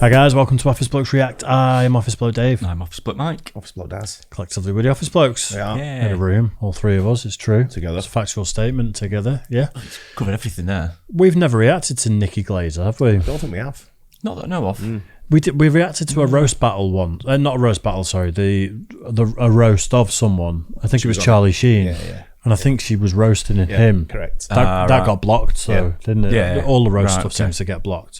Hi guys, welcome to Office Blokes React. I'm Office Bloke Dave. I'm Office Bloke Mike. Office Bloke Daz. Collectively, we're the Office Blokes. Yeah. In a room, all three of us, it's true. Together. It's a factual statement, together, yeah. Covered everything there. We've never reacted to Nikki Glaser, have we? I don't think we have. Not that I know of. We reacted to a roast battle once. Not a roast battle, sorry. A roast of someone. I think it was Charlie Sheen. Yeah. And I think she was roasting him. Correct. That got blocked, so didn't it? Yeah. All the roast stuff seems to get blocked.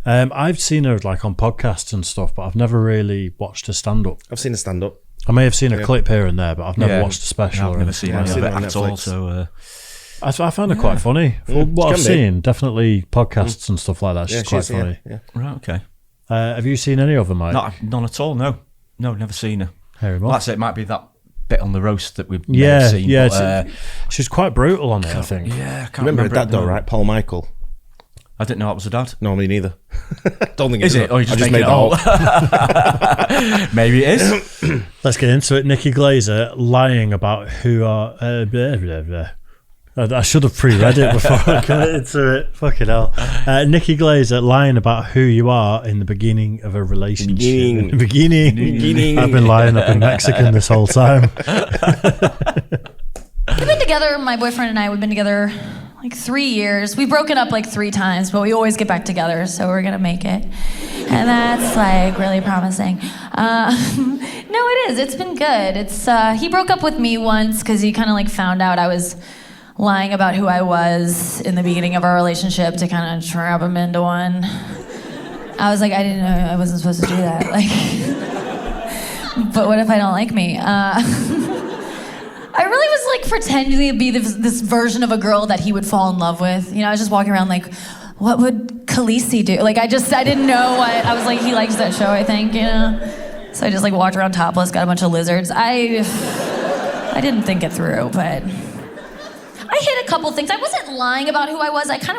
I've seen her like on podcasts and stuff, but I've never really watched her stand up. I've seen a stand up. I may have seen a clip here and there, but I've never watched a special. I've never seen any of it at all. So I find her quite funny. For what I've seen, definitely podcasts and stuff like that. She's quite funny. Yeah. right, okay. Have you seen any of them, Mike? None at all. No, never seen her. Hear him Well, off. that's it. Might be that bit on the roast that we've never seen. Yeah. But, She's quite brutal on it, I think. yeah, I can't Remember her remember dad it though, now. right? Paul Michael. I didn't know that was a dad. No, me neither. Don't think Is it? Or you just made it all. Maybe it is. Let's get into it. Nikki Glaser lying about who are... I should have pre-read it before I got into it. Fucking hell. Nikki Glaser lying about who you are in the beginning of a relationship. In the beginning. I've been lying. I've been Mexican this whole time. We've been together, my boyfriend and I, we've been together like 3 years. We've broken up like 3 times, but we always get back together, so we're gonna make it. And that's like really promising. No, it is, it's been good. He broke up with me once because he kind of like found out I was lying about who I was in the beginning of our relationship to kind of trap him into one. I was like, I didn't know I wasn't supposed to do that. Like, but what if I don't like me? I really was like pretending to be this version of a girl that he would fall in love with. You know, I was just walking around like, what would Khaleesi do? Like, I didn't know what, I was like, he likes that show, I think, you know? So I just like walked around topless, got a bunch of lizards. I didn't think it through, but I hid a couple things. I wasn't lying about who I was. I feel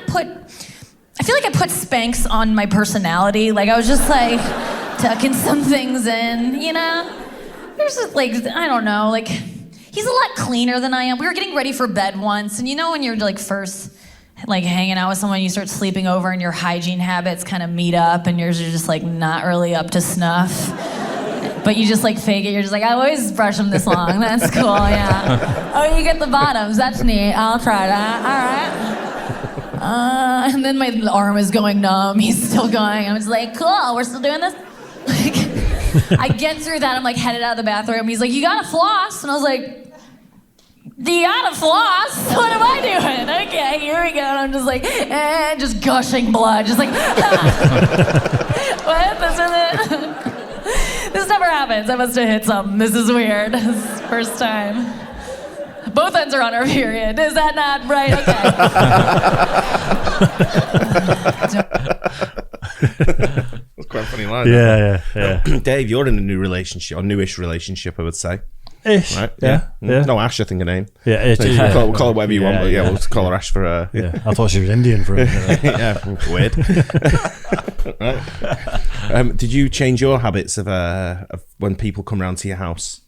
like I put Spanx on my personality. Like, I was just like tucking some things in, you know? There's just like, I don't know, like, he's a lot cleaner than I am. We were getting ready for bed once, and you know when you're like first like hanging out with someone, you start sleeping over and your hygiene habits kind of meet up and yours are just like not really up to snuff. But you just like fake it. You're just like, I always brush them this long. That's cool, yeah. Oh, you get the bottoms. That's neat. I'll try that. All right. And then my arm is going numb. He's still going. I'm just like, cool, we're still doing this? I get through that. I'm like headed out of the bathroom. He's like, you gotta floss. And I was like, do you gotta floss? What am I doing? Okay, here we go. And I'm just like, just gushing blood. Just like, what? This never happens. I must have hit something. This is weird. This is the first time. Both ends are on our period. Is that not right? Okay. That's quite a funny line. Yeah. Dave, you're in a new relationship, or newish relationship, I would say. Ish. Right? Yeah. No, Ash, I think her name. Yeah, it is. We'll call it whatever you want, but we'll call her Ash for her. Yeah. I thought she was Indian for a minute. Yeah, weird. Right. Did you change your habits of when people come round to your house?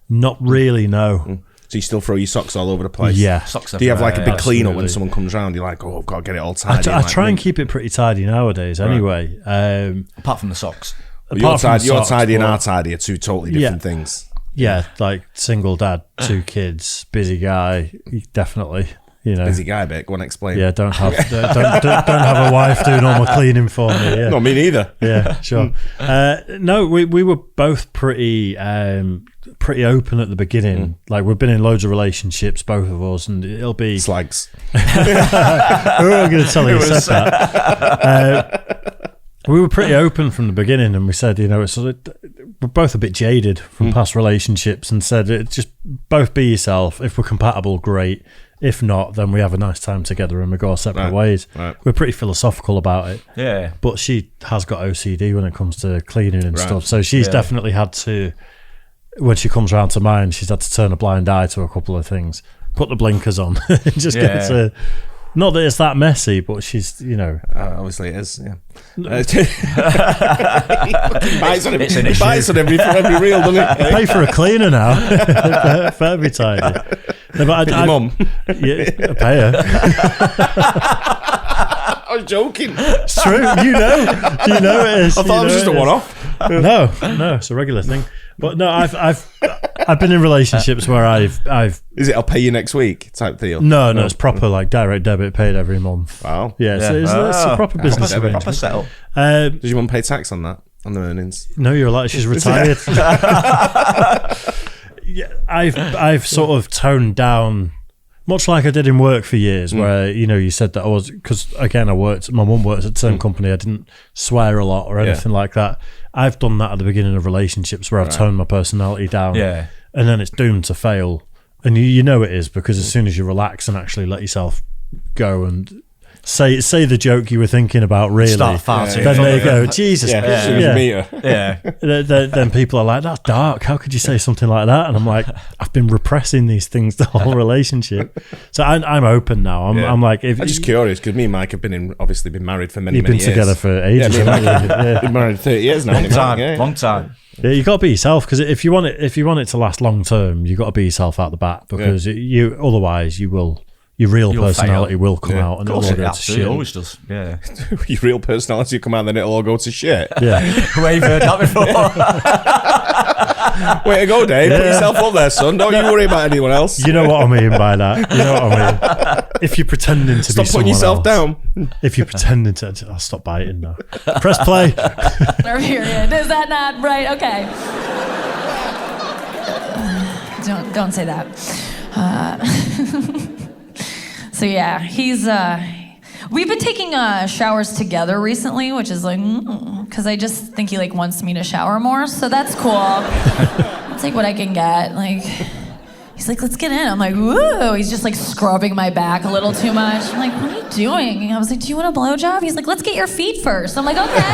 Not really, no. So you still throw your socks all over the place? Yeah. Socks Do you have like a big clean up when absolutely. someone comes round? You're like, oh, I've got to get it all tidy. I try and keep it pretty tidy nowadays anyway. Apart from the socks. Your tidy and but- our tidy are two totally different things. Yeah, like single dad, 2 kids, busy guy, definitely. You know, Busy guy, bit. Go on, explain. yeah. Don't have a wife doing all my cleaning for me. Yeah, No, me neither. yeah, sure. No, we were both pretty open at the beginning. Like we've been in loads of relationships, both of us, and it'll be. Slags. I'm going to tell you said that. We were pretty open from the beginning, and we said, you know, we're both a bit jaded from past relationships, and said, just both be yourself. If we're compatible, great. If not, then we have a nice time together and we go our separate ways. Right. We're pretty philosophical about it. Yeah. But she has got OCD when it comes to cleaning and stuff. So she's definitely had to, when she comes around to mine, she's had to turn a blind eye to a couple of things. Put the blinkers on. Just get to... Not that it's that messy, but she's, you know... Obviously it is, yeah. He bites on It's an he issue. bites on every reel, doesn't he? I pay for a cleaner now. For every time. No, but Your mum. Yeah, I pay her. I was joking. It's true. You know it is. I thought it was just a one-off. No, it's a regular thing. But no, I've been in relationships where I've Is it I'll pay you next week type deal? no, it's proper like direct debit paid every month. Wow. Yeah, so it's a proper business proper arrangement. setup. Does your mum pay tax on that? On the earnings? No, you're allowed. She's retired. Yeah, I've sort of toned down, much like I did in work for years, where you said that I was, because again my mum worked at the same company. I didn't swear a lot or anything like that. I've done that at the beginning of relationships where I've toned my personality down, and then it's doomed to fail. And you know it is, because as soon as you relax and actually let yourself go and say the joke you were thinking about, really, Start farting. then they go, Jesus, then people are like, that's dark. How could you say something like that? And I'm like, I've been repressing these things the whole relationship. So I'm open now. I'm like, I'm just curious because me and Mike have obviously been married for many you've years. been together for ages. Been married 30 years now. Long time. Yeah, you got to be yourself, because if you want it to last long term, you got to be yourself out the bat, because otherwise your real personality will come out and it'll all go to shit. It always does. Yeah. Your real personality will come out and then it'll all go to shit. Yeah. We've heard that before. Way to go, Dave. Put yourself up there, son. Don't you worry about anyone else. You know what I mean by that. You know what I mean. If you're pretending to Stop be putting yourself else, down. If you're pretending to, I'll stop biting now. Press play. Period. Is that not right? Okay. Don't say that. So yeah, we've been taking showers together recently, which is like, because I just think he like wants me to shower more, so that's cool. I'll take what I can get. Like, he's like, let's get in. I'm like, woo. He's just like scrubbing my back a little too much. I'm like, what are you doing? And I was like, do you want a blowjob? He's like, let's get your feet first. I'm like, okay.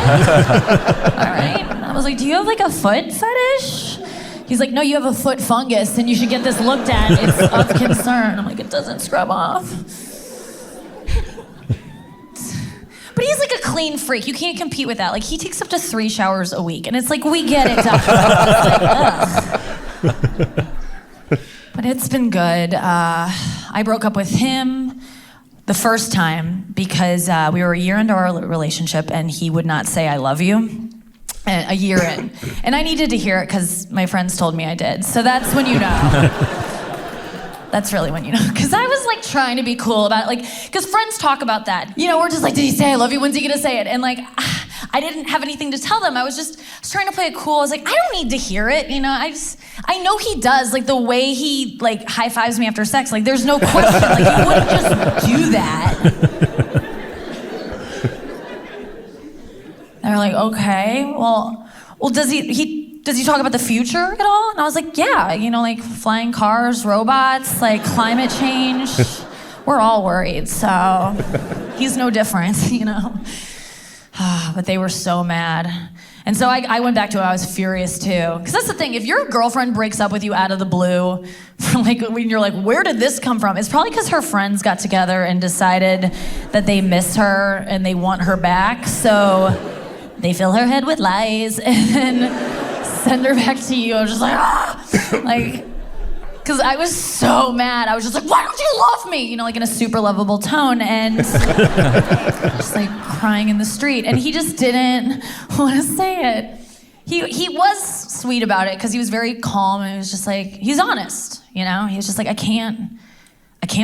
All right. And I was like, do you have like a foot fetish? He's like, no, you have a foot fungus and you should get this looked at. It's of concern. I'm like, it doesn't scrub off. But he's like a clean freak. You can't compete with that. Like, he takes up to 3 showers a week. And it's like, we get it, Dr. But it's been good. I broke up with him the first time because we were a year into our relationship and he would not say I love you. A year in. And I needed to hear it because my friends told me I did. So that's when you know. That's really when you know. Because I was like trying to be cool about it. Like, because friends talk about that. You know, we're just like, did he say I love you? When's he going to say it? And like, I didn't have anything to tell them. I was trying to play it cool. I was like, I don't need to hear it. You know, I know he does. Like the way he like high fives me after sex. Like there's no question. Like he wouldn't just do that. They're like, okay, well, does he talk about the future at all? And I was like, yeah, you know, like flying cars, robots, like climate change. We're all worried, so he's no different, you know. But they were so mad. And so I went back to it. I was furious too. Because that's the thing, if your girlfriend breaks up with you out of the blue, like when you're like, where did this come from? It's probably because her friends got together and decided that they miss her and they want her back. So they fill her head with lies and then send her back to you. I was just like, like, because I was so mad. I was just like, why don't you love me? You know, like in a super lovable tone, and just like crying in the street. And he just didn't want to say it. He was sweet about it because he was very calm and he was just like, he's honest, you know? He was just like, I can't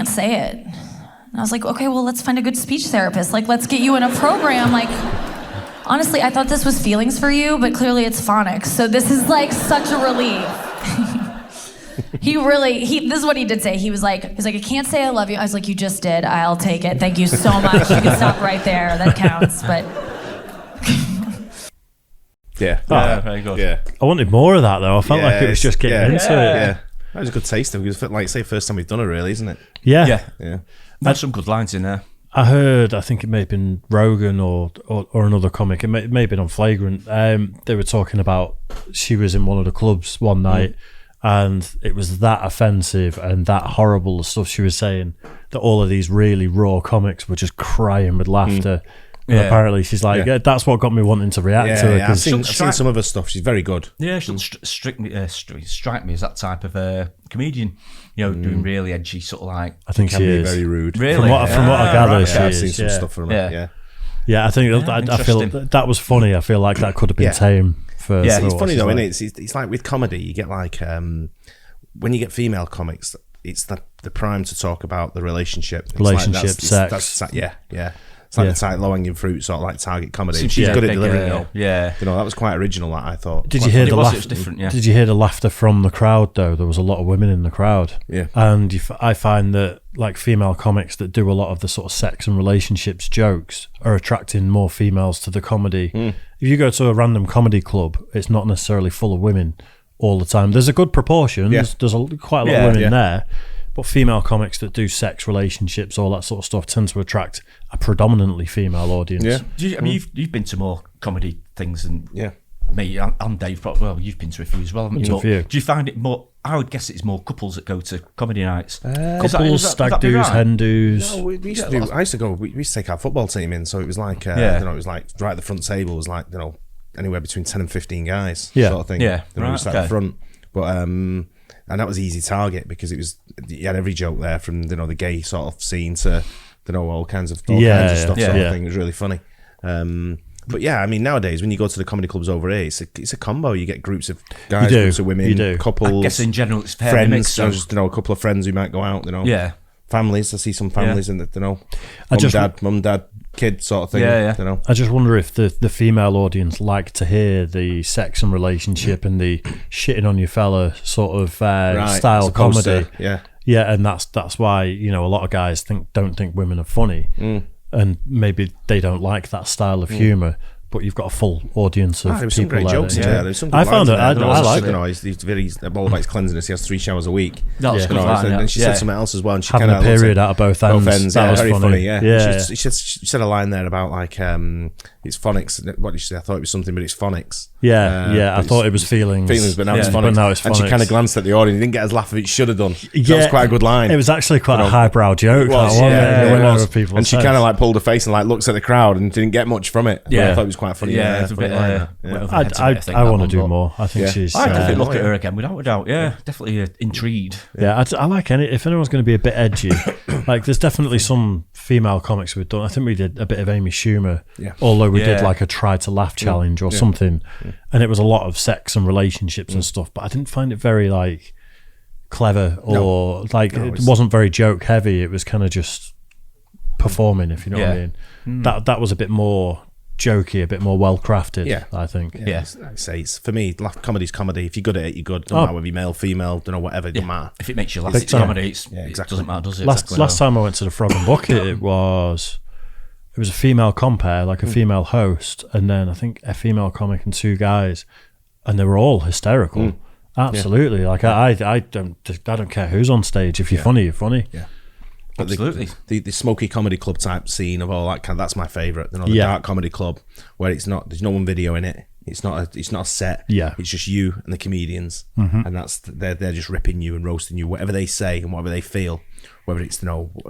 say it. And I was like, okay, well, let's find a good speech therapist. Like, let's get you in a program. Like, honestly, I thought this was feelings for you, but clearly it's phonics. So this is like such a relief. This is what he did say. He was like, I can't say I love you. I was like, you just did. I'll take it. Thank you so much. You can stop right there. That counts. But yeah, very good. Yeah, I wanted more of that though. I felt like it was just getting into it. Yeah, that was a good taste. It was like say first time we've done it, really, isn't it? Yeah. There's some good lines in there. I think it may have been Rogan or another comic. It may have been on Flagrant. They were talking about she was in one of the clubs one night and it was that offensive and that horrible stuff she was saying that all of these really raw comics were just crying with laughter. And apparently she's like, that's what got me wanting to react to it. I've seen some of her stuff. She's very good. Yeah, she'll strike me as that type of comedian. You know, doing really edgy sort of like. I think she is very rude. Really, from what I gather, I've seen she is. some stuff from her. Yeah, I think I feel interesting. that was funny. I feel like that could have been Yeah. tame. For Yeah. It's funny though, like, isn't it? It's like with comedy, you get like when you get female comics, it's the prime to talk about the relationship. It's Relationship, sex. Yeah. It's like the low hanging fruit, sort of like target comedy. She's good at big, delivering it. Yeah. You know, that was quite original. That I thought. Did you hear the It laughter? was different, yeah. Did you hear the laughter from the crowd though? There was a lot of women in the crowd. Yeah. And I find that like female comics that do a lot of the sort of sex and relationships jokes are attracting more females to the comedy. If you go to a random comedy club, it's not necessarily full of women all the time. There's a good proportion. Yeah. There's quite a lot of women there. But female comics that do sex, relationships, all that sort of stuff tend to attract a predominantly female audience. Yeah. I mean, you've been to more comedy things than Yeah. me and Dave. Well, you've been to a few as well, haven't you? To a few. Do you find it more? I would guess it's more couples that go to comedy nights. Couples, stag do's, hen do's. No, we used to do. I used to go. We used to take our football team in, so it was like, it was like right at the front table was like, anywhere between 10 and 15 guys, sort of thing. Yeah, just at the front. But and that was easy target because it was you had every joke there from the gay sort of scene to all kinds of stuff. Sort of thing. It was really funny. But yeah, I mean, nowadays when you go to the comedy clubs over here, it's a combo. You get groups of guys, groups of women, couples. I guess in general it's fairly friends. mixed. So. Just a couple of friends who might go out. Yeah. Families. I see some families in the mum, dad, kid sort of thing. Yeah. I just wonder if the female audience like to hear the sex and relationship and the shitting on your fella sort of style comedy. Yeah, and that's why a lot of guys don't think women are funny, and maybe they don't like that style of humour. But you've got a full audience of there was people. some great jokes in there. There's some good I found it. lines in there. I like it. He's all about his cleanliness. He has 3 showers a week. That's good line, and she said something else as well. And she having kind a period out of both ends. That was very funny. Yeah. She said a line there about like it's phonics. What did she say? I thought it was something, but it's phonics. I thought it was feelings. But now it's phonics. But now it's phonics. And she kind of glanced at the audience. Didn't get as laugh as it should have done. Yeah, that was quite a good line. It was actually quite a highbrow joke. It was. It was. People and she kind of like pulled her face and like looks at the crowd and didn't get much from it. Yeah, I thought it was quite funny. Yeah, it's a bit. I want to do more. I think she's. I definitely look at her again without a doubt. Yeah, definitely intrigued. Yeah, I like any. If anyone's going to be a bit edgy, like there's definitely some female comics we've done. I think we did a bit of Amy Schumer. Although we did like a try to laugh challenge or something, and it was a lot of sex and relationships and stuff. But I didn't find it very like clever or it wasn't very joke heavy. It was kind of just performing, if you know what I mean. That was a bit more jokey, a bit more well crafted. I think. I say it's for me. Comedy's comedy. If you're good at it, you're good. Don't matter whether you're male, female, whatever. It doesn't matter. If it makes you laugh, it's comedy. It doesn't matter, does it? Last time I went to the Frog and Bucket, it was a female compere, like a female host, and then I think a female comic and 2 guys, and they were all hysterical. Absolutely. Like I don't care who's on stage. If you're funny, you're funny. Yeah. But absolutely. The smoky comedy club type scene of all that that's my favourite. The dark comedy club where there's no one video in it. It's not a set. Yeah. It's just you and the comedians, and they're just ripping you and roasting you. Whatever they say and whatever they feel, whether it's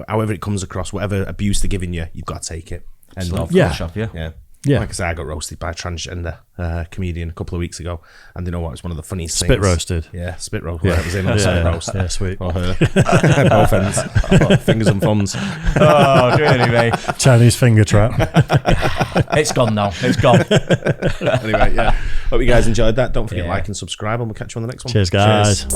however it comes across, whatever abuse they're giving you, you've got to take it. And Yeah. Like I say, I got roasted by a transgender comedian a couple of weeks ago, and it was one of the funniest Spit things. roasted. Yeah, spit roast. Yeah, it was him on spit roast. Yeah, sweet. Or her. Both ends. Fingers and thumbs. Oh, really, mate? Chinese finger trap. It's gone now. It's gone. Anyway, hope you guys enjoyed that. Don't forget to like and subscribe, and we'll catch you on the next one. Cheers, guys.